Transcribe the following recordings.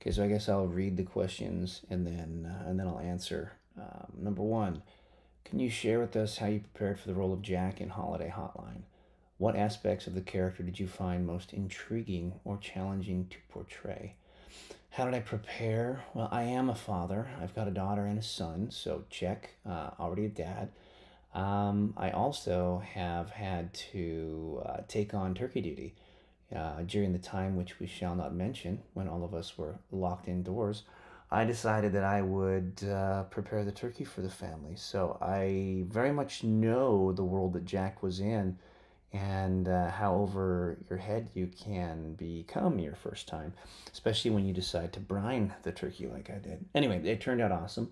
Okay, so I guess I'll read the questions and then I'll answer. Number one, can you share with us how you prepared for the role of Jack in Holiday Hotline? What aspects of the character did you find most intriguing or challenging to portray? How did I prepare? Well, I am a father. I've got a daughter and a son, so check. Already a dad. I also have had to take on turkey duty during the time which we shall not mention, when all of us were locked indoors. I decided that I would prepare the turkey for the family. So I very much know the world that Jack was in and how over your head you can become your first time, especially when you decide to brine the turkey like I did. Anyway, it turned out awesome.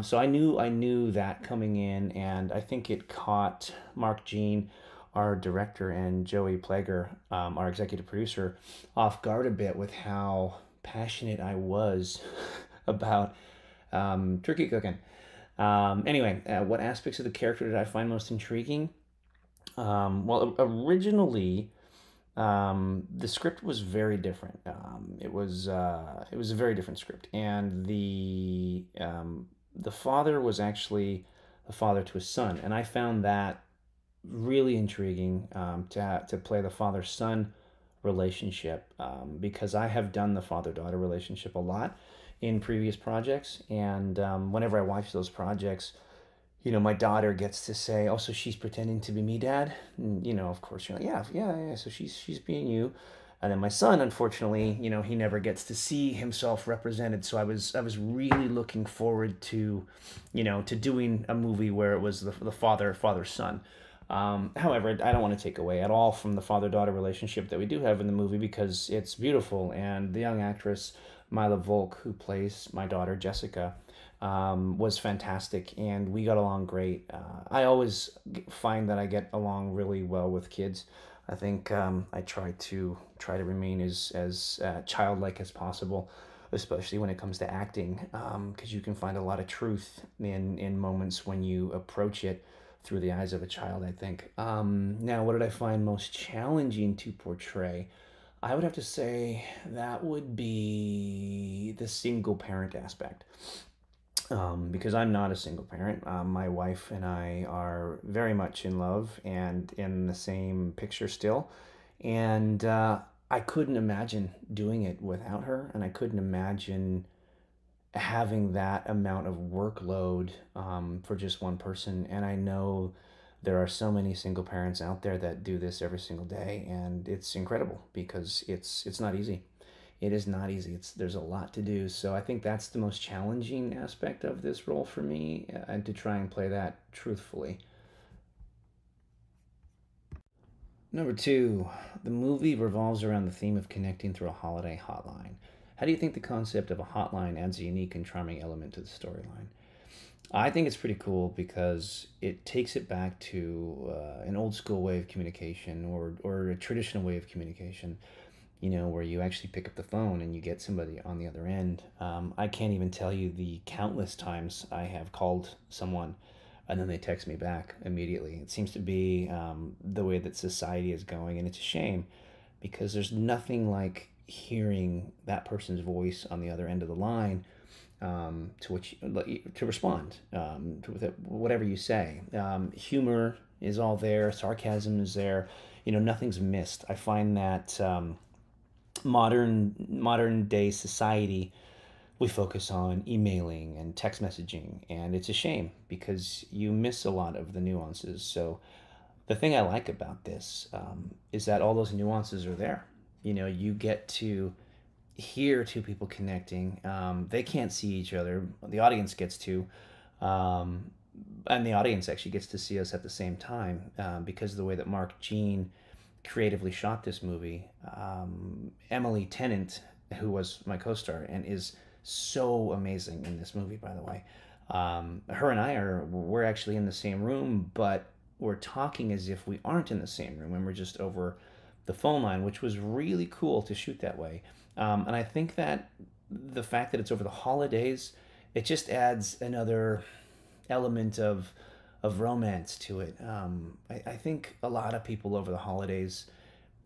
So I knew that coming in, and I think it caught Mark Jean, our director, and Joey Plager, our executive producer, off guard a bit with how passionate I was about turkey cooking. Anyway, what aspects of the character did I find most intriguing? Well, originally, the script was very different. It was a very different script, and the father was actually the father to his son, and I found that really intriguing, to play the father son relationship, because I have done the father daughter relationship a lot in previous projects, and whenever I watch those projects, my daughter gets to say, "Oh, so she's pretending to be me, Dad." And, of course, you're like, "Yeah, yeah, yeah." So she's being you, and then my son, unfortunately, he never gets to see himself represented. So I was really looking forward to doing a movie where it was the father son. However, I don't want to take away at all from the father daughter relationship that we do have in the movie, because it's beautiful, and the young actress Mila Volk, who plays my daughter Jessica, was fantastic, and we got along great. I always find that I get along really well with kids. I think I try to remain as childlike as possible, especially when it comes to acting, because you can find a lot of truth in moments when you approach it through the eyes of a child, I think. Now, what did I find most challenging to portray? I would have to say that would be the single parent aspect, because I'm not a single parent. My wife and I are very much in love and in the same picture still. And I couldn't imagine doing it without her, and I couldn't imagine having that amount of workload for just one person. And I know there are so many single parents out there that do this every single day, and it's incredible because it's not easy. It is not easy. There's a lot to do. So I think that's the most challenging aspect of this role for me, and to try and play that truthfully. Number two, the movie revolves around the theme of connecting through a holiday hotline. How do you think the concept of a hotline adds a unique and charming element to the storyline? I think it's pretty cool because it takes it back to an old school way of communication, or a traditional way of communication, where you actually pick up the phone and you get somebody on the other end. I can't even tell you the countless times I have called someone and then they text me back immediately. It seems to be the way that society is going, and it's a shame because there's nothing like hearing that person's voice on the other end of the line, to which to respond to whatever you say. Humor is all there, sarcasm is there. Nothing's missed. I find that modern day society, we focus on emailing and text messaging, and it's a shame because you miss a lot of the nuances. So the thing I like about this, is that all those nuances are there. You get to hear two people connecting. They can't see each other. The audience gets to, and the audience actually gets to see us at the same time, because of the way that Mark Jean creatively shot this movie. Emily Tennant, who was my co-star and is so amazing in this movie, by the way. Her and we're actually in the same room, but we're talking as if we aren't in the same room, and we're just over the phone line, which was really cool to shoot that way. And I think that the fact that it's over the holidays, it just adds another element of romance to it. I think a lot of people over the holidays,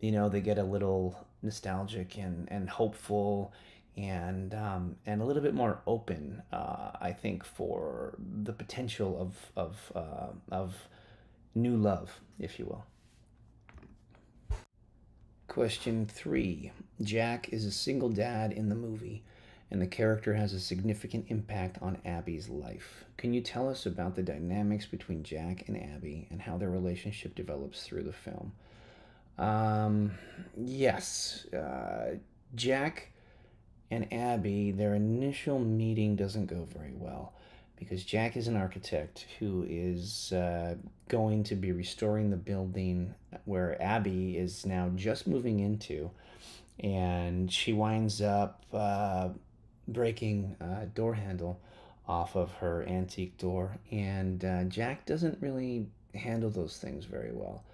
they get a little nostalgic and hopeful, and a little bit more open, I think, for the potential of new love, if you will. Question three: Jack is a single dad in the movie, and the character has a significant impact on Abby's life. Can you tell us about the dynamics between Jack and Abby and how their relationship develops through the film? Um, yes. Jack and Abby, their initial meeting doesn't go very well because Jack is an architect who is going to be restoring the building where Abby is now just moving into, and she winds up breaking a door handle off of her antique door, and Jack doesn't really handle those things very well.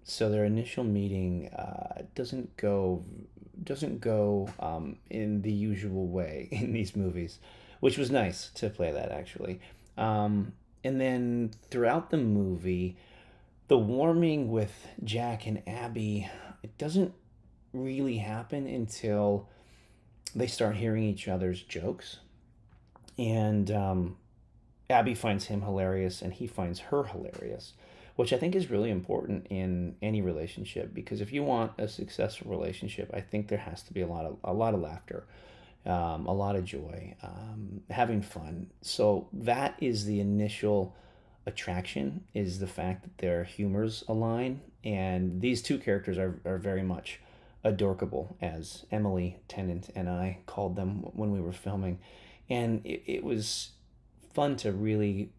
So their initial meeting doesn't go in the usual way in these movies, which was nice to play that actually. And then throughout the movie, the warming with Jack and Abby, it doesn't really happen until they start hearing each other's jokes, and Abby finds him hilarious and he finds her hilarious, which I think is really important in any relationship because if you want a successful relationship, I think there has to be a lot of laughter, a lot of joy, having fun. So that is the initial attraction, is the fact that their humors align, and these two characters are very much adorkable, as Emily Tennant and I called them when we were filming, and it was fun to really,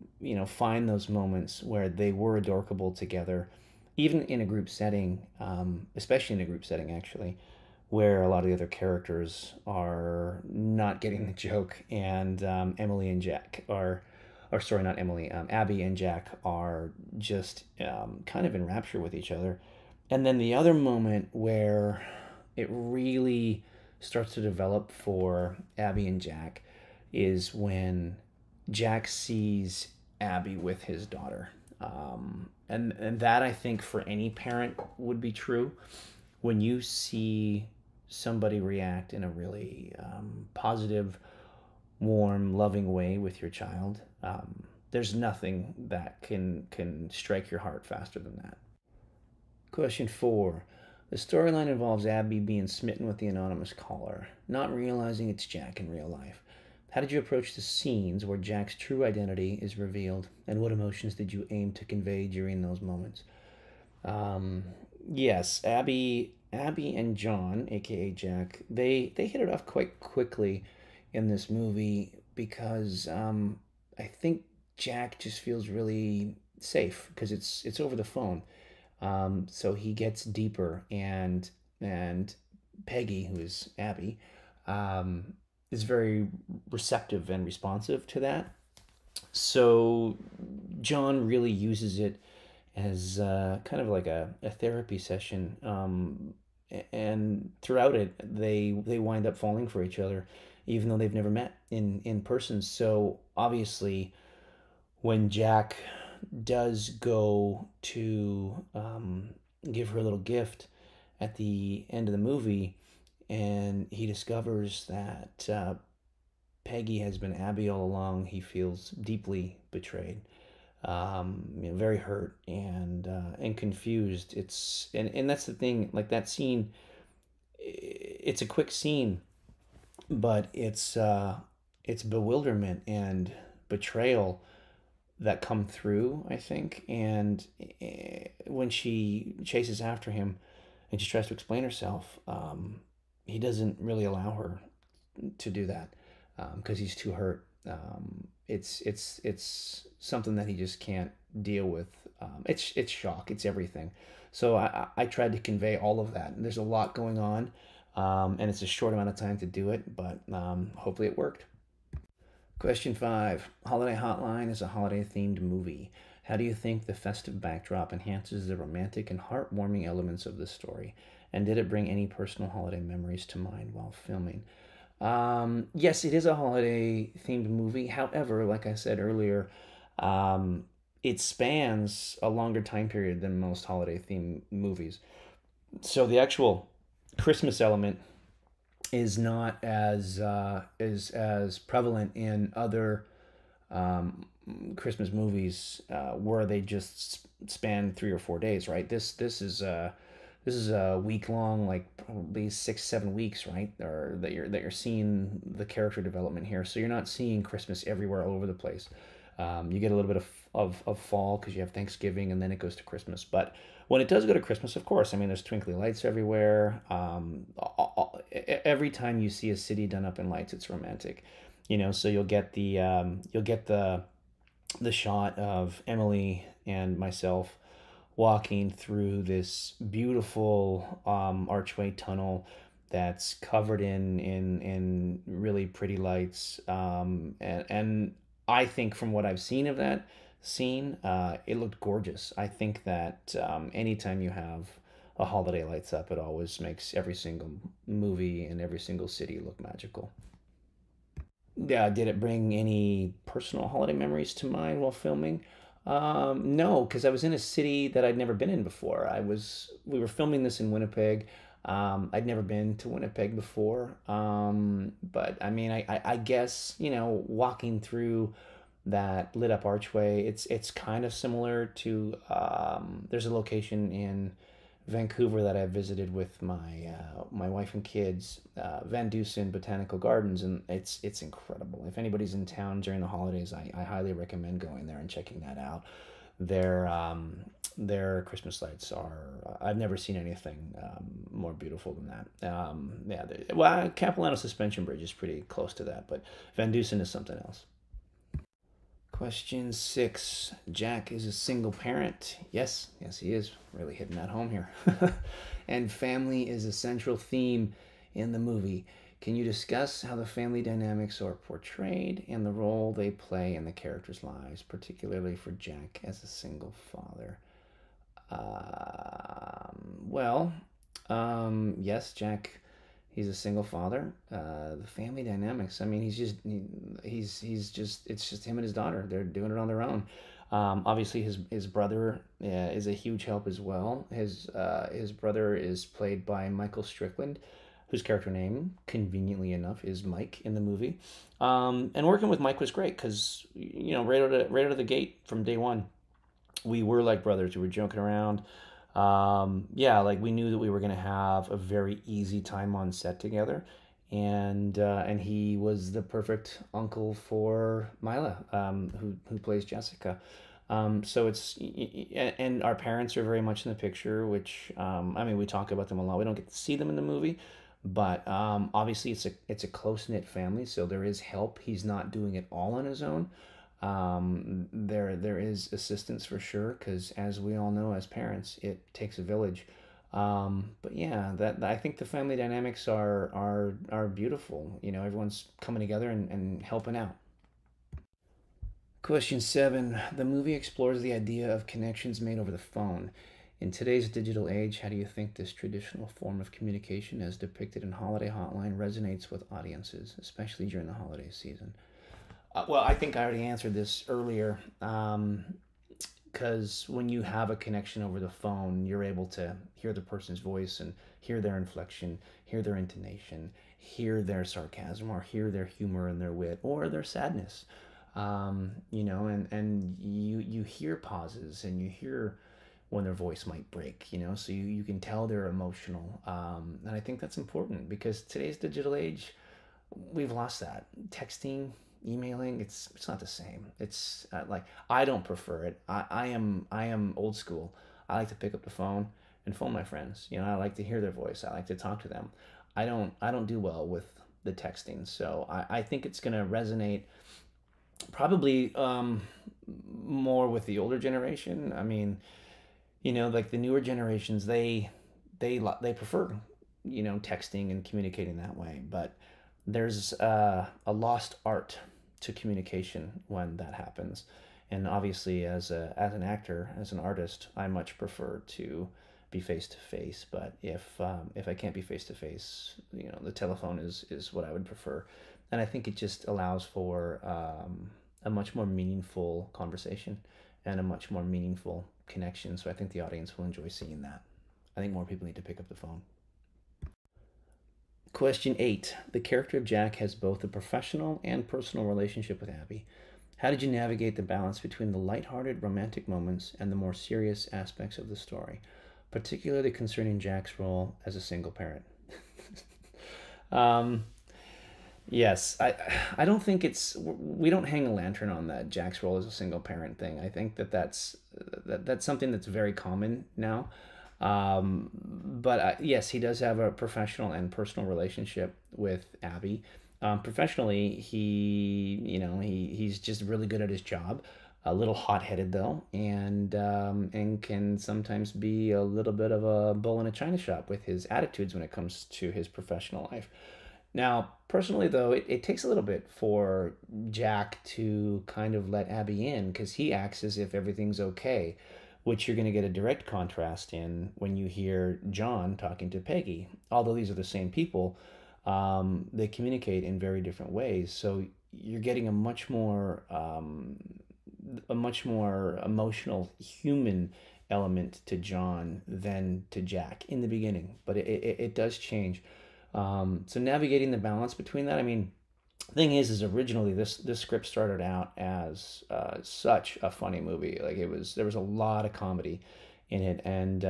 find those moments where they were adorkable together, even in a group setting, especially in a group setting, actually, where a lot of the other characters are not getting the joke, and Emily and Jack are, or sorry, not Emily, Abby and Jack are just kind of in rapture with each other. And then the other moment where it really starts to develop for Abby and Jack is when Jack sees Abby with his daughter. And that, I think, for any parent would be true. When you see somebody react in a really positive, warm, loving way with your child, there's nothing that can strike your heart faster than that. Question four. The storyline involves Abby being smitten with the anonymous caller, not realizing it's Jack in real life. How did you approach the scenes where Jack's true identity is revealed, and what emotions did you aim to convey during those moments? Um, yes, Abby and John, aka Jack, they hit it off quite quickly in this movie because I think Jack just feels really safe because it's over the phone. So he gets deeper, and Peggy, who is Abby, um, is very receptive and responsive to that. So John really uses it as kind of like a therapy session, and throughout it, they wind up falling for each other, even though they've never met in person. So obviously, when Jack does go to give her a little gift at the end of the movie, and he discovers that Peggy has been Abby all along, he feels deeply betrayed, very hurt and confused. And that's the thing. Like that scene, it's a quick scene, but it's bewilderment and betrayal that come through, I think. And when she chases after him and she tries to explain herself, he doesn't really allow her to do that because he's too hurt. It's something that he just can't deal with. It's shock. It's everything. So I tried to convey all of that. And there's a lot going on, and it's a short amount of time to do it, but hopefully it worked. Question five. Holiday Hotline is a holiday themed movie. How do you think the festive backdrop enhances the romantic and heartwarming elements of the story? And did it bring any personal holiday memories to mind while filming? Yes, it is a holiday themed movie. However, like I said earlier, it spans a longer time period than most holiday themed movies. So the actual Christmas element is not as prevalent in other um, Christmas movies where they just span 3 or 4 days, right? This is a week long, like probably 6 7 weeks, right? Or that you're seeing the character development here. So you're not seeing Christmas everywhere all over the place. You get a little bit of fall because you have Thanksgiving and then it goes to Christmas. But when it does go to Christmas, of course, I mean, there's twinkly lights everywhere. Every time you see a city done up in lights, it's romantic. So you'll get the shot of Emily and myself walking through this beautiful archway tunnel that's covered in really pretty lights. And I think from what I've seen of that scene, it looked gorgeous. I think that anytime you have a holiday lights up, it always makes every single movie and every single city look magical. Yeah, did it bring any personal holiday memories to mind while filming? No, because I was in a city that I'd never been in before. We were filming this in Winnipeg. I'd never been to Winnipeg before. But I mean, I guess, walking through that lit up archway, it's kind of similar to, there's a location in Vancouver that I visited with my wife and kids, Van Dusen Botanical Gardens, and it's incredible. If anybody's in town during the holidays, I highly recommend going there and checking that out. Their their Christmas lights are I've never seen anything more beautiful than that. Yeah, well, Capilano Suspension Bridge is pretty close to that, but Van Dusen is something else. Question 6. Jack is a single parent. Yes, yes, he is. Really hitting that home here. And family is a central theme in the movie. Can you discuss how the family dynamics are portrayed and the role they play in the characters' lives, particularly for Jack as a single father? Well, yes, Jack. He's a single father. The family dynamics. I mean, he's just it's just him and his daughter. They're doing it on their own. Obviously, his brother is a huge help as well. His brother is played by Michael Strickland, whose character name, conveniently enough, is Mike in the movie. And working with Mike was great because right out of the gate from day one, we were like brothers. We were joking around. Yeah, like we knew that we were gonna have a very easy time on set together, and he was the perfect uncle for Mila, who plays Jessica. So and our parents are very much in the picture, which I mean we talk about them a lot. We don't get to see them in the movie, but obviously it's a close knit family, so there is help. He's not doing it all on his own. There is assistance for sure because as we all know as parents, it takes a village. But yeah, that I think the family dynamics are beautiful. Everyone's coming together and helping out. Question 7. The movie explores the idea of connections made over the phone. In today's digital age, how do you think this traditional form of communication as depicted in Holiday Hotline resonates with audiences, especially during the holiday season? Well, I think I already answered this earlier. Because when you have a connection over the phone, you're able to hear the person's voice and hear their inflection, hear their intonation, hear their sarcasm, or hear their humor and their wit, or their sadness. And you hear pauses and you hear when their voice might break, so you can tell they're emotional. And I think that's important because today's digital age, we've lost that. Texting, emailing, it's not the same. It's like I don't prefer it. I am old school. I like to pick up the phone and phone my friends. I like to hear their voice. I like to talk to them. I don't do well with the texting. So I think it's gonna resonate probably more with the older generation. I mean, like the newer generations, they prefer texting and communicating that way. But there's a lost art to communication when that happens. And obviously, as an actor, as an artist, I much prefer to be face to face. But if I can't be face to face, the telephone is what I would prefer. And I think it just allows for a much more meaningful conversation and a much more meaningful connection. So I think the audience will enjoy seeing that. I think more people need to pick up the phone. Question 8. The character of Jack has both a professional and personal relationship with Abby. How did you navigate the balance between the lighthearted romantic moments and the more serious aspects of the story, particularly concerning Jack's role as a single parent? um, yes, I don't think we don't hang a lantern on that Jack's role as a single parent thing. I think that's something that's very common now. But yes, he does have a professional and personal relationship with Abby. Professionally, he's just really good at his job. A little hot-headed though, and can sometimes be a little bit of a bull in a china shop with his attitudes when it comes to his professional life. Now, personally though, it takes a little bit for Jack to kind of let Abby in because he acts as if everything's okay, which you're going to get a direct contrast in when you hear John talking to Peggy. Although these are the same people, they communicate in very different ways. So you're getting a much more emotional human element to John than to Jack in the beginning, but it does change. So navigating the balance between that, I mean, thing is originally this script started out as such a funny movie. Like there was a lot of comedy in it, and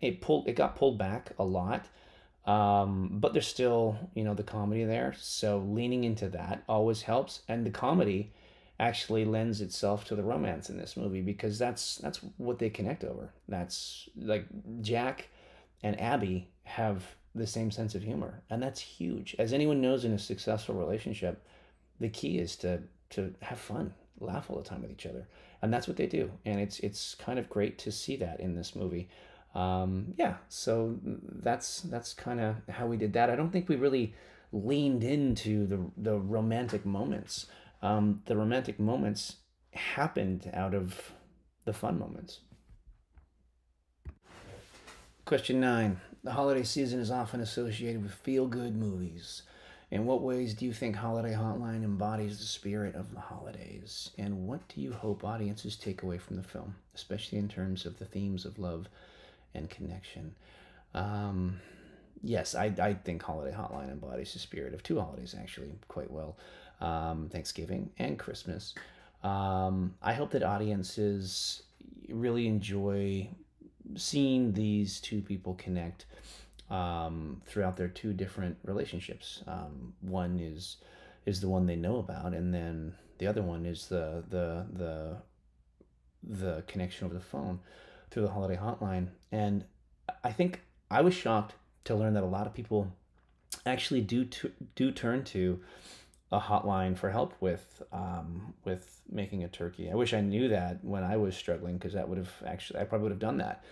it got pulled back a lot. But there's still the comedy there. So leaning into that always helps, and the comedy actually lends itself to the romance in this movie because that's what they connect over. That's like Jack and Abby have the same sense of humor, and that's huge. As anyone knows, in a successful relationship, the key is to have fun, laugh all the time with each other, and that's what they do. And it's kind of great to see that in this movie. Yeah, so that's kind of how we did that. I don't think we really leaned into the romantic moments. The romantic moments happened out of the fun moments. Question 9. The holiday season is often associated with feel good movies. In what ways do you think Holiday Hotline embodies the spirit of the holidays? And what do you hope audiences take away from the film, especially in terms of the themes of love and connection? Um, yes, I think Holiday Hotline embodies the spirit of two holidays actually quite well, Thanksgiving and Christmas. I hope that audiences really enjoy seeing these two people connect throughout their two different relationships. One is the one they know about, and then the other one is the connection over the phone through the holiday hotline. And I think I was shocked to learn that a lot of people actually do turn to a hotline for help with making a turkey. I wish I knew that when I was struggling because that would have actually I probably would have done that.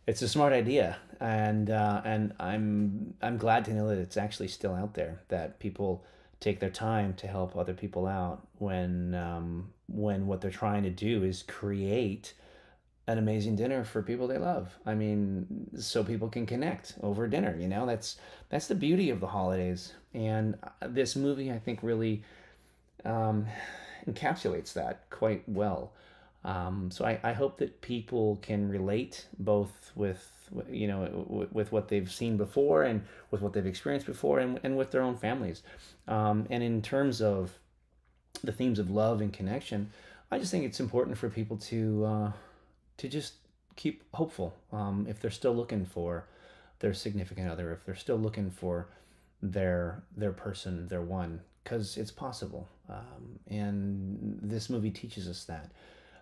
It's a smart idea, and I'm glad to know that it's actually still out there. That people take their time to help other people out when what they're trying to do is create an amazing dinner for people they love. I mean, so people can connect over dinner. That's the beauty of the holidays, and this movie I think really um, encapsulates that quite well. So I hope that people can relate both with what they've seen before and with what they've experienced before and with their own families. And in terms of the themes of love and connection, I just think it's important for people to just keep hopeful. If they're still looking for their significant other, if they're still looking for their person, their one, because it's possible. And this movie teaches us that.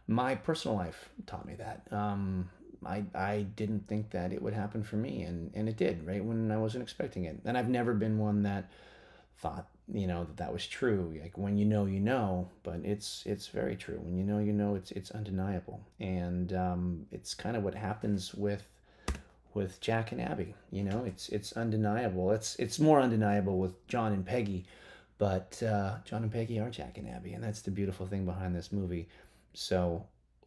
My personal life taught me that. I didn't think that it would happen for me, and it did, right when I wasn't expecting it. And I've never been one that thought, that was true. Like when you know, but it's very true. When it's undeniable, and it's kind of what happens with Jack and Abby. It's undeniable. It's more undeniable with John and Peggy, but John and Peggy are Jack and Abby, and that's the beautiful thing behind this movie. So,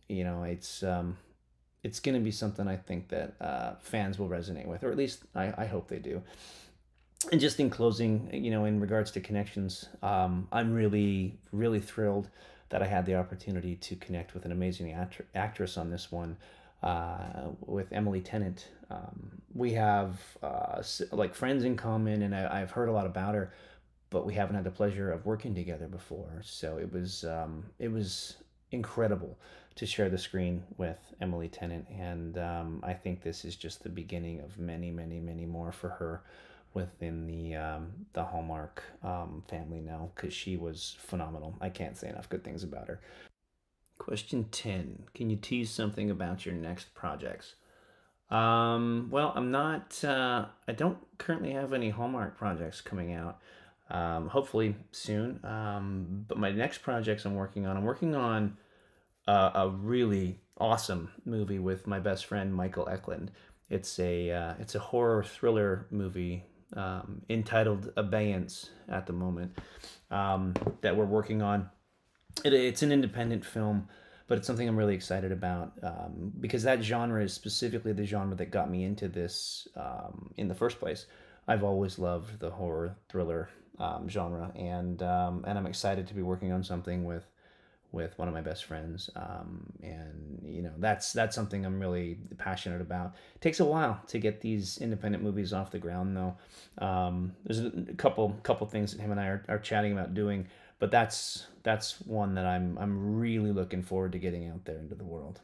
it's going to be something I think that fans will resonate with, or at least I hope they do. And just in closing, in regards to connections, I'm really, really thrilled that I had the opportunity to connect with an amazing actress on this one, with Emily Tennant. We have like friends in common, and I've heard a lot about her, but we haven't had the pleasure of working together before. So it was incredible to share the screen with Emily Tennant, and I think this is just the beginning of many, many, many more for her within the Hallmark family now, because she was phenomenal. I can't say enough good things about her. Question 10. Can you tease something about your next projects? Well, I'm not, I don't currently have any Hallmark projects coming out. Hopefully soon. But my next projects I'm working on a really awesome movie with my best friend Michael Eklund. It's a horror thriller movie entitled Abeyance at the moment that we're working on. It's an independent film, but it's something I'm really excited about because that genre is specifically the genre that got me into this in the first place. I've always loved the horror thriller genre, and I'm excited to be working on something with one of my best friends. And you know, that's something I'm really passionate about. It takes a while to get these independent movies off the ground, though. There's a couple things that him and I are chatting about doing, but that's one that I'm really looking forward to getting out there into the world.